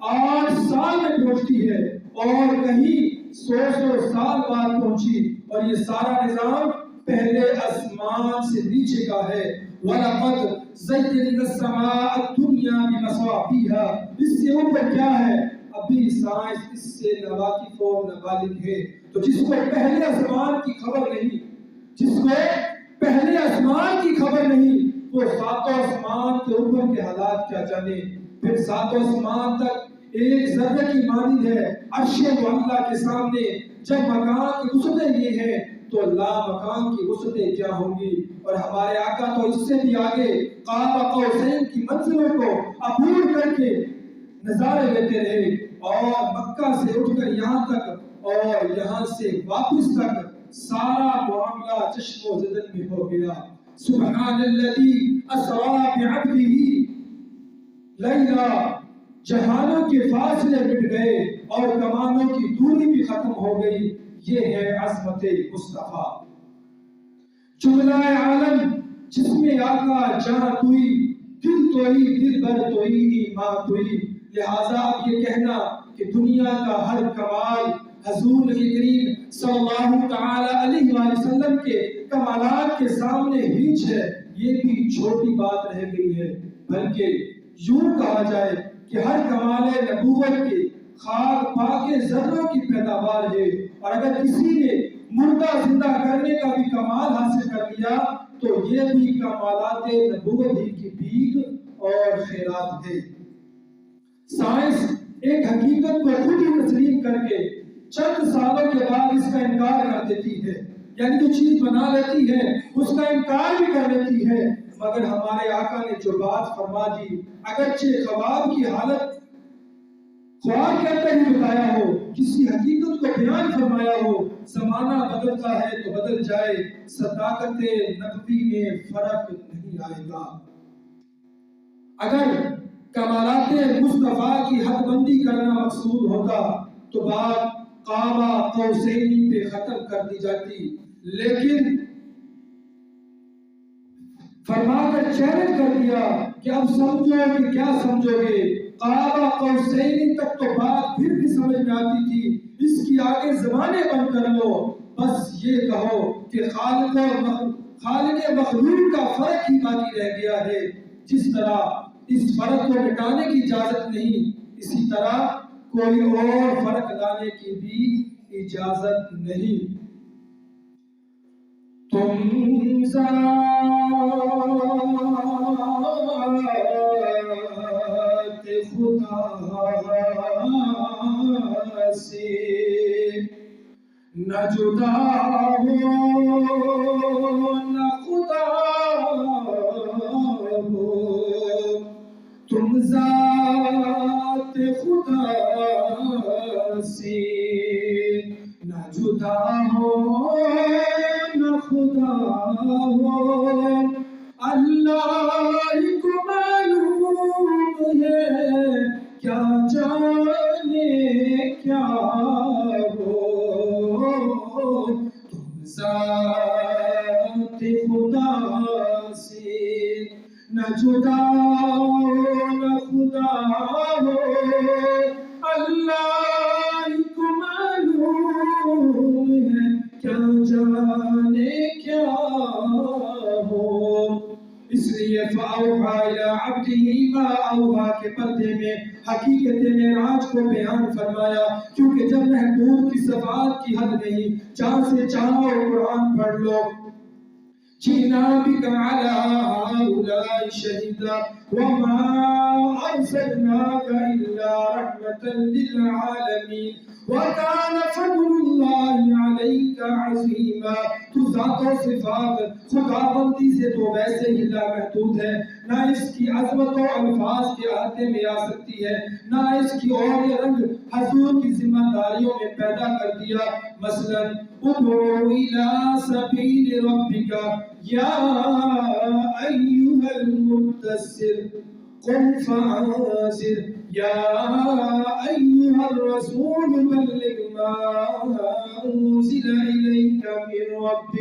8 سال میں پہنچتی ہے اور کہیں 100 سال بعد پہنچی، اور یہ سارا نظام پہلے آسمان سے نیچے کا ہے۔ وَلَقَدْ زَيَّنَّا السَّمَاءَ الدُّنْيَا بِمَصَابِيحَ، اس سے اوپر کیا ہے؟ اب اب بھی سائنس اس سے ناواقف و نابالغ ہے۔ تو جس کو پہلے آسمان کی خبر نہیں، جس کو پہلے آسمان کی خبر نہیں، وہ ساتوں آسمان کے اوپر کے حالات کیا جانے۔ پھر ساتوں آسمان تک ایک ذرے کی مانند ہے عرش معلیٰ کے سامنے۔ جب مکان کی وسعتیں یہ ہے تو لا مکان کی وسعتیں کیا ہوں گی۔ اور ہمارے آقا تو اس سے بھی آگے قاب قوسین کی منزلوں کو عبور کر کے نظارے لیتے رہے، اور مکہ سے اٹھ کر یہاں تک اور یہاں سے واپس تک سارا معاملہ چشم و زدن میں ہو گیا۔ سبحان الذی اسری بعبدہ لیلا، جہانوں کے فاصلے مٹ گئے اور کمانوں کی دوری بھی ختم ہو گئی۔ یہ ہے عظمت مصطفیٰ۔ جملہ عالم جس میں آقا جہاں توئی، دل توئی، دل بر توئی، ایمان توئی۔ لہذا اب یہ کہنا کہ دنیا کا ہر کمال حضور نبی کریم صلی اللہ تعالی علیہ وآلہ وسلم کے کمالات کے سامنے ہیچ ہے، یہ بھی چھوٹی بات رہ گئی ہے۔ بلکہ یوں کہا جائے کہ ہر کمال نبوت کے خاک پاک ذروں کی پیداوار ہے، اور اگر کسی نے مردہ زندہ کرنے کا بھی کمال حاصل کر لیا تو یہ بھی کمالات نبوت ہی کی بھیک اور خیرات ہے۔ سائنس ایک حقیقت کو خود ہی تسلیم کر کے چند سالوں کے بعد اس کا انکار کر دیتی ہے، یعنی جو چیز بنا لیتی ہے اس کا انکار بھی کر لیتی ہے۔ مگر ہمارے آقا نے جو بات فرما دی، اگرچہ خواب کی حالت خواب کے اندر ہی بتایا ہو، کسی حقیقت کو بیان فرمایا ہو، زمانہ بدلتا ہے تو بدل جائے، صداقت نبوی میں فرق نہیں آئے گا۔ اگر کمالات مصطفیٰ کی حد بندی کرنا مقصود ہوتا تو بات قاب قوسین پہ ختم کر دی جاتی، لیکن فرما کر چیلنج کر دیا کہ اب سمجھو کہ کیا سمجھو گے۔ قاب قوسین تک تو بات پھر بھی سمجھ میں آتی تھی، اس کی آگے زبانیں بند کر لو، بس یہ کہو کہ خالق مخلوق کا فرق ہی باقی رہ گیا ہے۔ جس طرح اس فرق کو مٹانے کی اجازت نہیں، اسی طرح کوئی اور فرق لانے کی بھی اجازت نہیں۔ تم ذات خدا سے نہ جدا ہو نہ خدا ہو، تم ذات خدا سے نہ جدا ہو نہ خدا ہو، اللہ کو معلوم ہے کیا جانے کیا ہو، تم ذات خدا سے نہ جدا نہ خدا ہو، اللہ کو معلوم ہے کیا جانے کیا ہو۔ اس لیے فَأَوْحَىٰ إِلَىٰ عَبْدِهِ مَا أَوْحَىٰ کے پردے میں حقیقت معراج کو بیان فرمایا، کیونکہ جب محبوب کی صفات کی حد نہیں، چاند سے چاہو قرآن پڑھ لو۔ جئنا بك على هؤلاء شهيدا وما أرسلناك إلا رحمة للعالمين وكان فضل الله عليك عظيما۔ تو ذات و صفات خدا بندی سے تو ویسے ہی لامحدود ہے، نہ اس کی عظمت و الفاظ کے احاطے میں آ سکتی ہے، نہ اس کی اور یہ رنگ حضور کی ذمہ داریوں میں پیدا کر دیا۔ مثلا ادعو الى سبیل ربک یا ایھا المدثر قم فانذر یا ایھا الرسول بلغ ما انزل الیک من ربک۔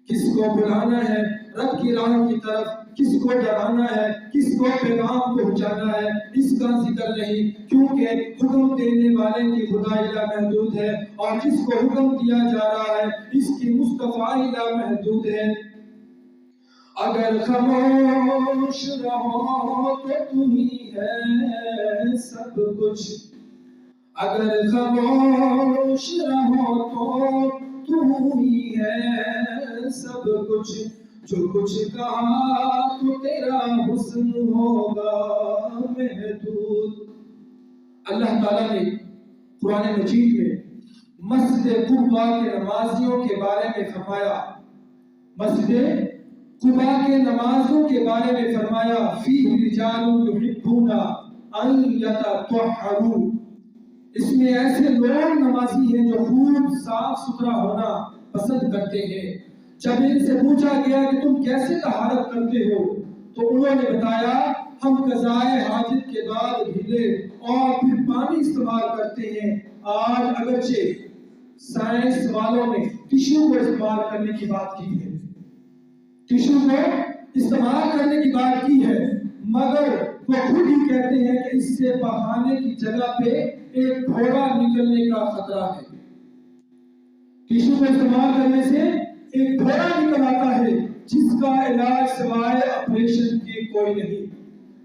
کس کو بلانا ہے رب کی راہ کی طرف، کس کو ڈرانا ہے، کس کو پیغام پہنچانا ہے، اس کا ذکر نہیں، کیونکہ حکم دینے والے کی خدائی لامحدود ہے، اور جس کو حکم دیا جا رہا ہے اس کی مصطفیٰ لامحدود ہے۔ اگر خاموش رہو تو تم ہی ہے سب کچھ، اگر خاموش رہو تو تو ہی ہے سب کچھ، جو کچھ کہا تو تیرا حسن ہوگا محدود۔ اللہ تعالیٰ نے قرآن مجید میں مسجد قباء کے نمازیوں کے بارے میں فرمایا، مسجد قباء کے نمازوں کے بارے میں فرمایا فیہ رجال یحبون ان یتطہروا، اس میں ایسے لوگ نمازی ہیں جو خوب صاف ستھرا ہونا پسند کرتے ہیں۔ جب ان سے پوچھا گیا کہ تم کیسے طہارت کرتے ہو تو انہوں نے بتایا ہم قضائے حاجت کے بعد بھیلے اور پھر پانی استعمال کرتے ہیں۔ آج اگرچہ سائنس والوں نے ٹشو کو استعمال کرنے کی بات کی ہے، ٹشو کو استعمال کرنے کی بات کی ہے، مگر وہ خود ہی کہتے ہیں کہ اس سے بہانے کی جگہ پہ ایک پھوڑا نکلنے کا خطرہ ہے۔ ٹشو کو استعمال کرنے سے ایک پھوڑا نکل آتا ہے جس کا علاج سوائے آپریشن کے کوئی نہیں،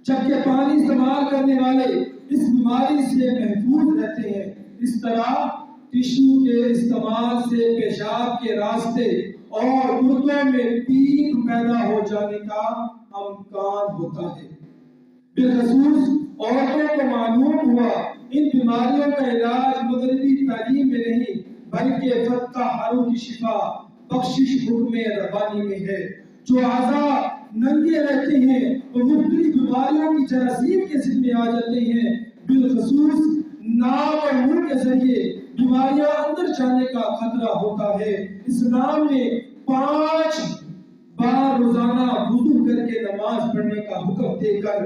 جبکہ پانی استعمال کرنے والے اس بیماری سے محفوظ رہتے ہیں۔ اس طرح ٹشو کے استعمال سے پیشاب کے راستے اور گردوں میں پیپ پیدا ہو جانے کا امکان ہوتا ہے۔ بالخصوص عورتوں کو معلوم ہوا ان بیماریوں کا علاج مغربی تعلیم میں نہیں بلکہ فتح کی شفا بخشش حکم ربانی میں ہے۔ جو اعضاء ننگے رہتے ہیں وہ مختلف بیماریوں کی جراثیم کے ذمہ آ جاتے ہیں، بالخصوص ناک اور منہ کے ذریعے بیماریاں اندر جانے کا خطرہ ہوتا ہے۔ اسلام نے 5 بار روزانہ وضو کر کے نماز پڑھنے کا حکم دے کر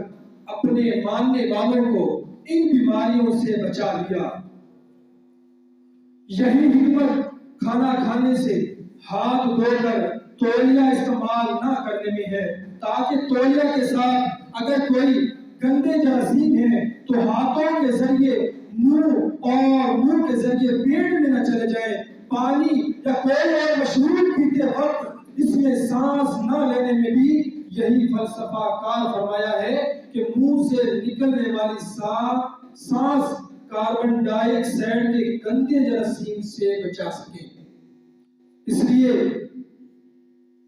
اپنے ماننے والوں کو ان بیماریوں سے بچا لیا۔ یہی حکمت کھانا کھانے سے ہاتھ دھو کر تولیہ استعمال نہ کرنے میں ہے، تاکہ تولیہ کے ساتھ اگر کوئی گندے جراثیم ہیں تو ہاتھوں کے ذریعے منہ اور منہ کے ذریعے پیٹ میں نہ چلے جائیں۔ پانی یا کوئی اور مشروب پیتے وقت اس میں سانس نہ لینے میں بھی یہی فلسفہ کار فرمایا ہے کہ منہ سے نکلنے والی سانس کاربن ڈائی آکسائڈ کے گندے جراثیم سے بچا سکے۔ اس لیے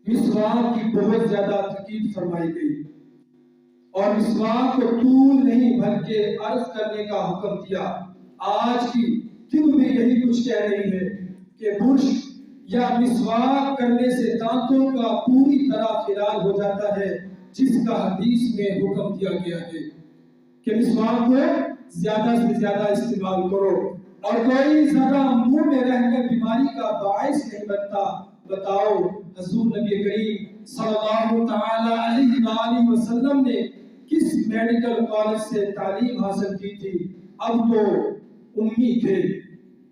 مسواک کی بہت زیادہ تاکید فرمائی گئی اور مسواک کو طول نہیں بلکہ عرض کرنے کا حکم دیا۔ آج کی طب بھی یہی کچھ کہہ رہی ہے کہ برش یا مسواک کرنے سے دانتوں کا پوری طرح خلال ہو جاتا ہے، جس کا حدیث میں حکم دیا گیا ہے کہ مسواک کو زیادہ سے زیادہ استعمال کرو، اور کوئی زیادہ منہ میں رہ کر بیماری کا باعث نہیں بنتا۔ بتاؤ حضور نبی کریم صلی اللہ تعالی علیہ وآلہ وسلم نے کس میڈیکل کالج سے تعلیم حاصل کی تھی؟ اب تو امی تھے،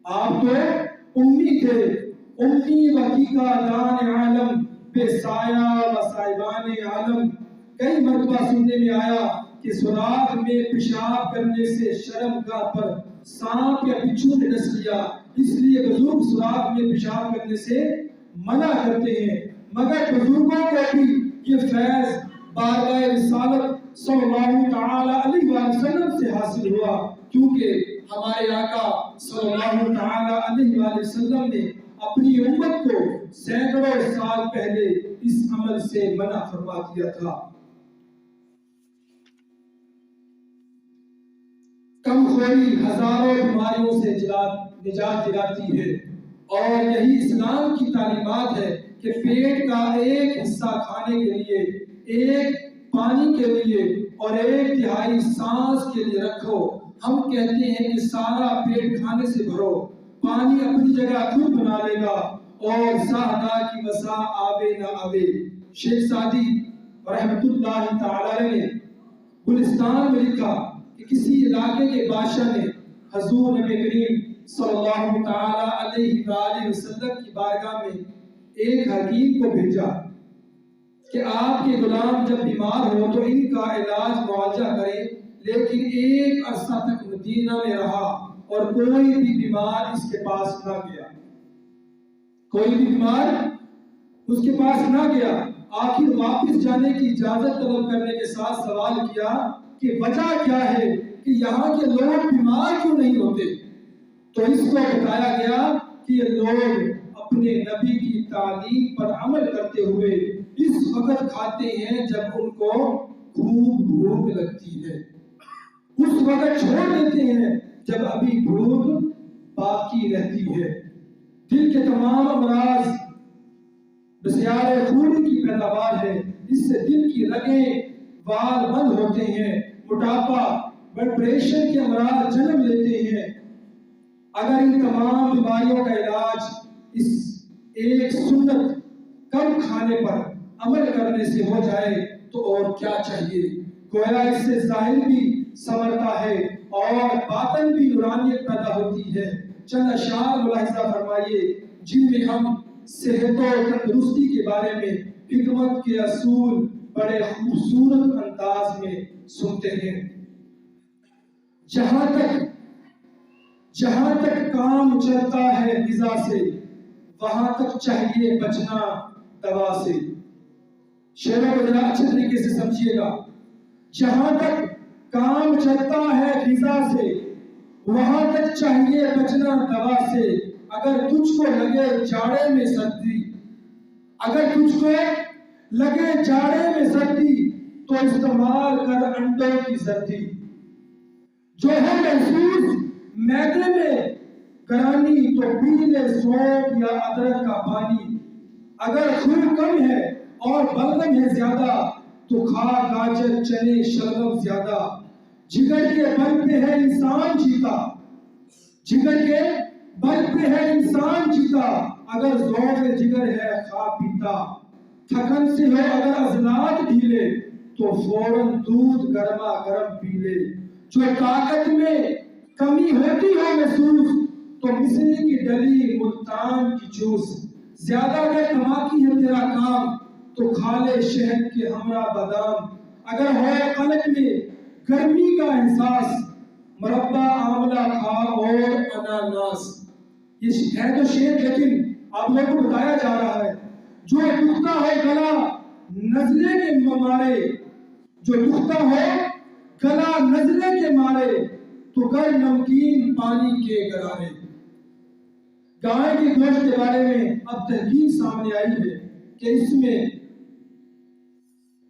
آپ تو امی تھے، امی وکیکا دان عالم بے سایہ و صاحبان عالم۔ کئی مرتبہ سننے میں آیا کہ سوراخ میں پیشاب کرنے سے شرم گاہ پر سانپ یا بچھو نے ڈس لیا، اس لیے بزرگ سوراخ میں پیشاب کرنے سے منع کرتے ہیں، مگر بزرگوں کو بھی یہ فیض بارگاہ رسالت صلی اللہ تعالی علیہ وآلہ وسلم سے حاصل ہوا، کیونکہ ہمارے آقا صلی اللہ تعالی علیہ وآلہ وسلم نے اپنی امت کو سینکڑوں سال پہلے اس عمل سے منع فرما دیا تھا۔ کم خوری ہزاروں بیماریوں سے نجات دلاتی ہے، اور یہی اسلام کی تعلیمات ہے کہ پیٹ کا ایک حصہ کھانے کے لیے، ایک پانی کے لیے اور 1/3 سانس کے لیے رکھو۔ ہم کہتے ہیں کہ سارا پیٹ کھانے سے بھرو، پانی اپنی جگہ خود بنا لے گا، اور ساہدہ کی وسع آوے نہ آوے۔ شیخ سعدی رحمت اللہ تعالی نے گلستان میں لکھا کہ کسی علاقے کے بادشاہ نے حضور نبی کریم صلی اللہ تعالی علیہ وآلہ وسلم کی بارگاہ میں ایک حکیم کو بھیجا کہ آپ کے غلام جب بیمار ہو تو ان کا علاج معالجہ کرے، لیکن ایک عرصہ تک مدینہ میں رہا اور کوئی بھی بیمار اس کے پاس نہ گیا، کوئی بھی بیمار اس کے پاس نہ گیا۔ آخر واپس جانے کی اجازت طلب کرنے کے ساتھ سوال کیا کہ وجہ کیا ہے کہ یہاں کے لوگ بیمار کیوں نہیں ہوتے؟ تو اس کو بتایا گیا کہ یہ لوگ اپنے نبی کی تعلیم پر عمل کرتے ہوئے اس وقت کھاتے ہیں جب ان کو خوب بھوک لگتی ہے، اس وقت چھوڑ دیتے ہیں جب ابھی بھوک باقی رہتی ہے۔ دل کے تمام امراض بسیار خون کی پیداوار ہے، اس سے دل کی رگیں وال بند ہوتے ہیں، موٹاپا بلڈ پریشر کے امراض جنم لیتے ہیں۔ اگر ان تمام بیماریوں کا علاج اس ایک سنت کم کھانے پر عمل کرنے سے ہو جائے تو اور کیا چاہیے؟ گویا اس سے ظاہر بھی سنورتا ہے اور باطن بھی نورانیت پیدا ہوتی ہے۔ چند اشعار ملاحظہ فرمائیے جن میں ہم صحت و تندرستی کے بارے میں حکمت کے اصول بڑے خوبصورت انداز میں سنتے ہیں۔ جہاں تک کام چلتا ہے غذا سے، وہاں تک چاہیے بچنا دوا سے۔ شعروں کو ذرا اچھے طریقے سے سمجھیے گا۔ جہاں تک کام چلتا ہے غذا سے، وہاں تک چاہیے بچنا دوا سے۔ اگر تجھ کو لگے جاڑے میں سردی، اگر تجھ کو لگے جاڑے میں سردی، تو استعمال کر انڈوں کی زردی۔ جو ہے محسوس معدے میں گرانی، تو پی لے سونف یا ادرک کا پانی۔ اگر خون کم ہے اور بلغم ہے زیادہ، تو کھا گاجر چنے شلغم زیادہ۔ جگر کے بل پہ ہے انسان جیتا، جگر کے بل پہ ہے انسان جیتا۔ اگر ذوق جگر ہے کھا پیتا، تھکن سے ہو اگر عضلات ڈھیلے، تو فوراً دودھ گرما گرم پی لے۔ جو طاقت میں کمی ہوتی ہے محسوس، تو مصری کی ڈلی ملتان کی جوس۔ زیادہ اگر دھماکی ہے تیرا کام، تو کھا لے شہد کے ہمراہ بادام۔ اگر ہے قلب میں گرمی کا احساس، مربع آملہ کھا اور اناناس۔ یہ ہے تو شعر، لیکن آپ لوگوں کو بتایا جا رہا ہے جو دکھتا ہے گلا نزلے کے مارے، جو دکھتا ہے گلا نزلے کے مارے، تو کر نمکین پانی کے غرارے۔ گائے کے گوشت کے بارے میں اب تحقیق سامنے آئی ہے کہ اس میں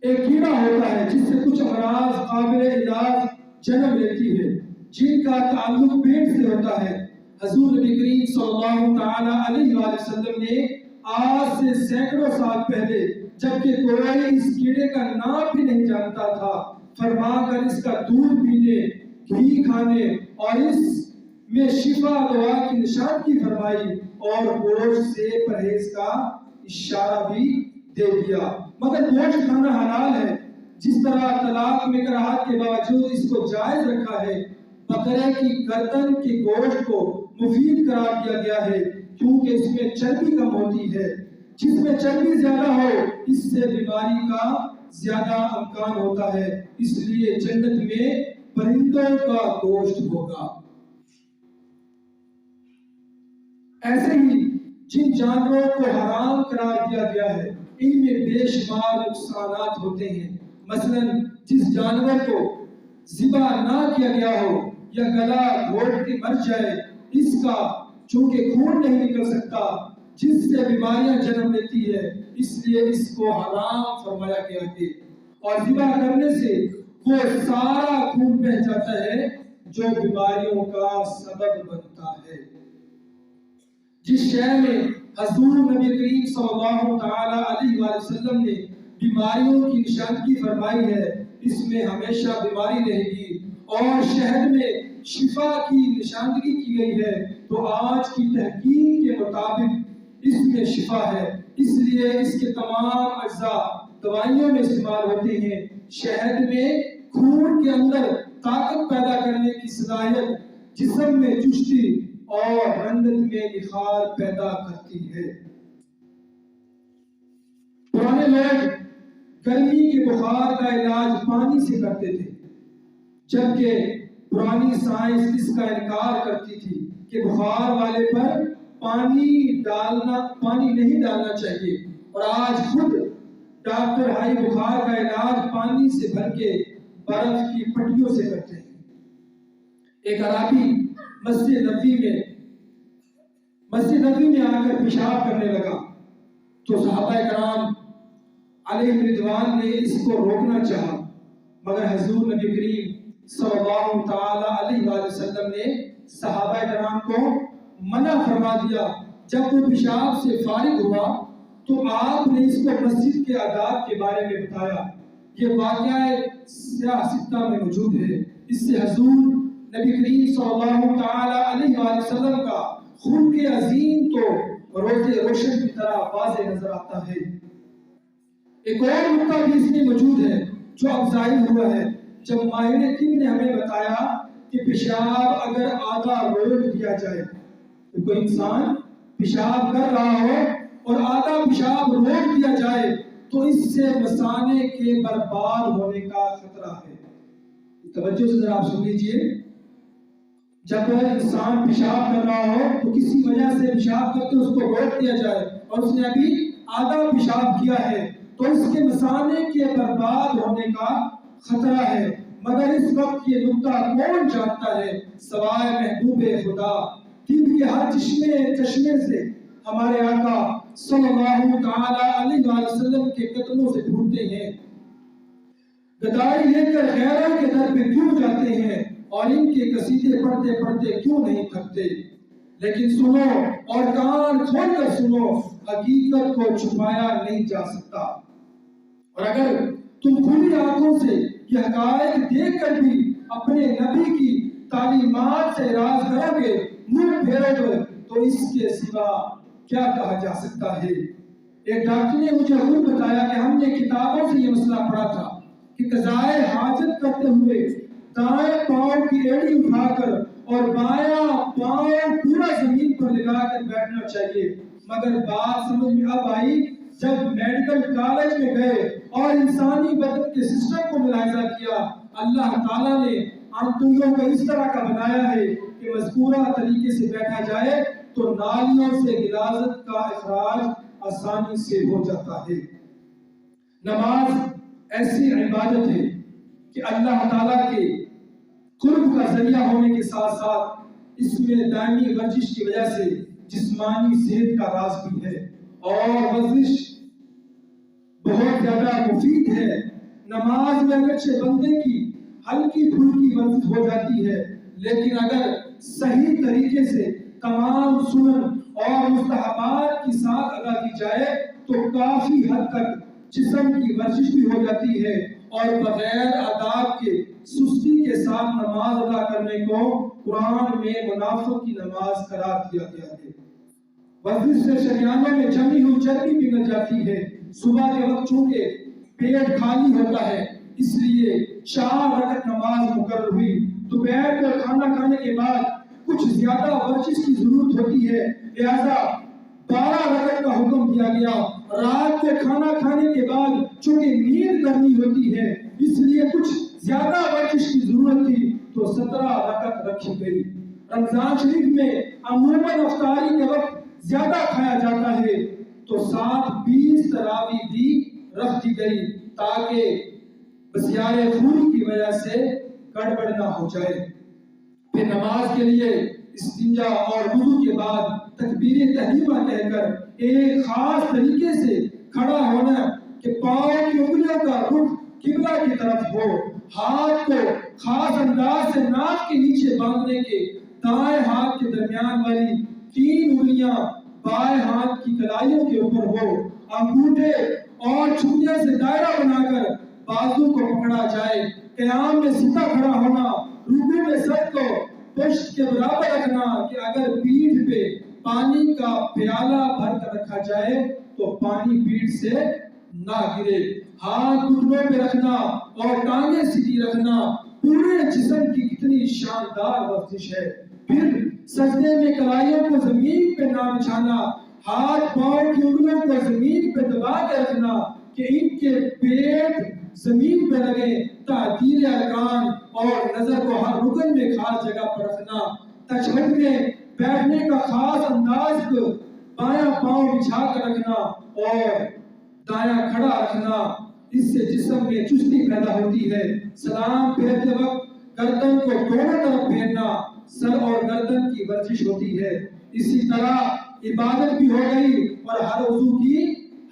ایک کیڑا ہوتا ہے جس سے کچھ امراض قابل علاج جنم لیتی ہے، جن کا تعلق پیٹ سے ہوتا ہے۔ حضور نبی کریم صلی اللہ تعالی علیہ وآلہ وسلم نے آج سے سینکڑوں سال پہلے، جبکہ کوئی اس کیڑے کا نام بھی نہیں جانتا تھا، فرما کر اس کا دودھ پینے، گھی کھانے اور اس میں شفا دوا کی نشاندہی فرمائی اور گوشت سے پرہیز کا اشارہ بھی دے دیا۔ مگر گوشت کھانا حلال ہے، جس طرح طلاق میں کراہت کے باوجود اس کو جائز رکھا ہے۔ بکرے کی گردن کے گوشت کو مفید قرار دیا گیا ہے کیونکہ اس میں چربی کم ہوتی ہے۔ جس میں چربی زیادہ ہو اس سے بیماری کا زیادہ امکان ہوتا ہے، اس لیے جنت میں پرندوں کا گوشت ہوگا۔ ایسے ہی جن جانوروں کو حرام قرار دیا گیا ہے ان میں بے شمار نقصانات ہوتے ہیں۔ مثلا جس جانور کو ذبح نہ کیا گیا ہو یا گلا گھونٹ کے مر جائے، اس کا چونکہ خون نہیں نکل سکتا جس سے بیماریاں جنم لیتی ہے، اس لیے اس کو حرام فرمایا گیا ہے، اور ذبح کرنے سے وہ سارا خون بہہ جاتا ہے جو بیماریوں کا سبب بنتا ہے۔ جس شے میں حضور نبی کریم صلی اللہ تعالی علیہ وآلہ وسلم نے بیماریوں کی نشاندہی فرمائی ہے، اس میں ہمیشہ بیماری رہے گی، اور شہد میں شفا کی نشاندہی کی گئی ہے تو آج کی تحقیق کے مطابق اس میں شفا ہے، اس لیے اس کے تمام اجزاء دوائیوں میں استعمال ہوتے ہیں۔ شہد میں خون کے اندر طاقت پیدا کرنے کی صلاحیت جسم میں چستی اور رنگت میں نکھار پیدا کرتی ہے۔ پرانے لوگ گرمی کے بخار کا علاج پانی سے کرتے تھے، جبکہ پرانی سائنس اس کا انکار کرتی تھی کہ بخار والے پر پانی نہیں ڈالنا چاہیے، اور آج خود ڈاکٹر ہائی بخار کا علاج پانی سے بھر کے برف کی پٹیوں سے کرتے ہیں۔ ایک عربی مسجد نبوی میں مسجد نبوی میں آ کر پیشاب کرنے لگا تو صحابہ کرام علیہ رضوان نے اس کو روکنا چاہا، مگر حضور نبی کریم صلی اللہ تعالی علیہ وآلہ وسلم نے صحابہ کرام کو منع فرما دیا۔ جب وہ پیشاب سے فارغ ہوا تو آپ نے اس کو مسجد کے آداب کے بارے میں بتایا۔ یہ واقعہ سیاہ ستہ میں موجود ہے۔ اس سے حضور نبی کریم صلی اللہ تعالی علیہ وآلہ وسلم کا خلق عظیم تو روز روشن کی طرح واضح نظر آتا ہے۔ ایک اور نقطہ بھی اس میں موجود ہے جو اب ظاہر ہوا ہے، جب ماہر طب نے ہمیں بتایا کہ پیشاب اگر آدھا روک دیا جائے، تو کوئی انسان پیشاب کر رہا ہو اور آدھا پیشاب روک دیا جائے تو اس سے مثانے کے برباد ہونے کا خطرہ ہے۔ توجہ سے ذرا آپ سن لیجئے، جب کوئی انسان پیشاب کر رہا ہو تو کسی وجہ سے پیشاب کرتے اس کو روک دیا جائے اور اس نے ابھی آدھا پیشاب کیا ہے تو اس کے مثانے کے برباد ہونے کا خطرہ ہے۔ مگر اس وقت یہ نقطہ کون جانتا ہے سوائے محبوب خدا؟ طب کے ہر چشمے سے ہمارے آقا صلی اللہ تعالی علیہ وآلہ وسلم کے قدموں سے پھوٹتے ہیں، گدائی لے کر غیروں کے در پہ کیوں جاتے ہیں اور ان کے قصیدے پڑھتے پڑھتے کیوں نہیں تھکتے؟ لیکن سنو اور کان کھول کر سنو، حقیقت کو چھپایا نہیں جا سکتا، اور اگر تم کھلی آنکھوں سے یہ حقائق دیکھ کر بھی اپنے نبی کی تعلیمات سے اعراض کرو گے، منہ پھیرو گے، تو اس کے سوا کیا کہا جا سکتا ہے؟ ایک ڈاکٹر نے مجھے خود بتایا کہ ہم نے کتابوں سے یہ مسئلہ پڑھا تھا کہ قضائے حاجت کرتے ہوئے دائیں پاؤں کی ایڑی اٹھا کر اور بایاں پاؤں پورا زمین پر لگا کر بیٹھنا چاہیے، مگر بات سمجھ میں اب آئی جب میڈیکل کالج میں گئے اور انسانی بدن کے سسٹم کو ملاحظہ کیا، اللہ تعالیٰ نے آنتڑیوں کو اس طرح کا بنایا ہے کہ مذکورہ طریقے سے بیٹھا جائے تو نالیوں سے غلاظت کا اخراج آسانی سے ہو جاتا ہے۔ نماز ایسی عبادت ہے کہ اللہ تعالیٰ کے قرب کا ذریعہ ہونے کے ساتھ ساتھ اس میں دائمی ورزش کی وجہ سے جسمانی صحت کا راز بھی ہے، اور ورزش بہت زیادہ مفید ہے۔ نماز میں اگرچہ بندے کی ہلکی پھلکی ورزش ہو جاتی ہے، لیکن اگر صحیح طریقے سے تمام سنن اور مستحبات کی ساتھ ادا کی جائے تو کافی حد تک جسم کی ورزش بھی ہو جاتی ہے، اور بغیر آداب کے سستی کے ساتھ نماز ادا کرنے کو قرآن میں منافق کی نماز قرار دیا گیا ہے۔ ورزش سے شریانوں میں جمی ہوئی چربی پگھل جاتی ہے۔ صبح کے وقت چونکہ پیٹ خالی ہوتا ہے اس لیے 4 رکعت نماز مقرر ہوئی۔ دوپہر کو کھانا کھانے کے بعد کچھ زیادہ ورزش کی ضرورت ہوتی ہے، لہذا 12 رکعت کا حکم دیا گیا۔ رات کو کھانا کھانے کے بعد چونکہ نیند کرنی ہوتی ہے اس لیے کچھ زیادہ ورزش کی ضرورت تھی تو 17 رکعت رکھی گئی۔ رمضان شریف میں عموماً افطاری کے وقت زیادہ کھایا جاتا ہے تو ساتھ 20 تراویح بھی رکھ دی گئی تاکہ بسیار خون کی وجہ سے گڑبڑ نہ ہو جائے۔ پھر نماز کے لیے استنجا اور وضو کے بعد تکبیر تحریمہ کہہ کر ایک خاص طریقے سے کھڑا ہونا کہ پاؤں کی انگلیوں کا رخ قبلہ کی طرف ہو، ہاتھ کو خاص انداز سے ناک کے نیچے باندھنے کے دائیں ہاتھ کے درمیان والی 3 انگلیاں بائیں ہاتھ کی کلائیوں کے اوپر ہو، انگوٹھے اور چھریوں سے دائرہ بنا کر بازو کو پکڑا جائے، قیام میں سیدھا کھڑا ہونا، رکوع میں سر کو پشت کے برابر رکھنا کہ اگر پیٹھ پہ پانی کا پیالہ بھر کر رکھا جائے تو پانی پیٹھ سے نہ گرے، ہاتھ گھٹنوں پہ رکھنا اور ٹانگیں سیدھی رکھنا پورے جسم کی کتنی شاندار ورزش ہے۔ پھر سجدے میں کلائیوں کو زمین پہ نہ بچھانا، ہاتھ پاؤں کی انگلیوں کو زمین پہ دبا کے رکھنا کہ ان کے پیٹ زمین پہ لگے، تعدیل ارکان اور نظر کو ہر رکن میں خاص جگہ پر رکھنا، تشہد میں بیٹھنے کا خاص انداز کو بایاں پاؤں بچھا کر رکھنا اور دایاں کھڑا رکھنا، اس سے جسم میں چستی پیدا ہوتی ہے۔ سلام پھیرتے وقت گردن کو دونوں طرف پھیرنا سر اور گردن کی ورزش ہوتی ہے۔ اسی طرح عبادت بھی ہو گئی اور ہر عضو کی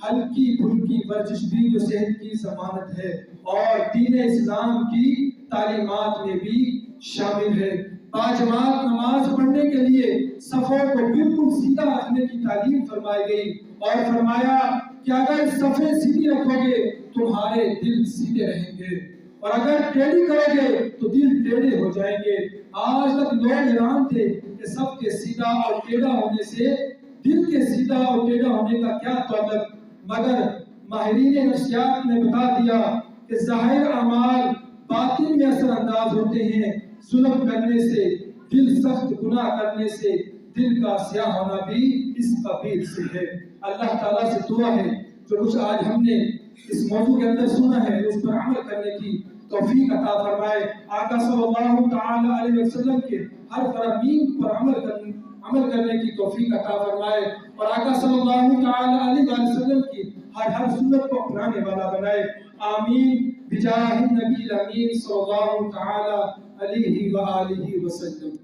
ہلکی پھلکی ورزش بھی جو صحت کی ضمانت ہے اور دین اسلام کی تعلیمات میں بھی شامل ہے۔ باجماعت نماز پڑھنے کے لیے صفوں کو بالکل سیدھا رکھنے کی تعلیم فرمائی گئی اور فرمایا کہ اگر صفیں سیدھی رکھو گے تمہارے دل سیدھے رہیں گے اور اگر ٹیڑھی کرو گے تو دل ٹیڑھے ہو جائیں گے۔ آج تک لوگ حیران تھے کہ سب کے سیدھا اور ٹیڑھا ہونے سے دل کے سیدھا اور ٹیڑھا ہونے کا کیا تعلق، مگر ماہرین نفسیات نے بتا دیا کہ ظاہر اعمال باطن میں اثر انداز ہوتے ہیں۔ ظلم کرنے سے، دل سخت گناہ کرنے سے دل کا سیاہ ہونا بھی اس قبیل سے ہے۔ اللہ تعالیٰ سے دعا ہے جو کچھ آج ہم نے اس موضوع کے اندر سنا ہے اس پر عمل کرنے کی توفیق عطا فرمائے۔ آقا صلی اللہ تعالی علیہ وسلم کے ہر فرامین پر عمل کرنے کی توفیق عطا فرمائے اور آقا صلی اللہ تعالی علیہ وسلم کی ہر سنت کو اپنانے والا بنائے۔ آمین بجاہ النبی الامین صلی اللہ تعالی علیہ وآلہ وسلم۔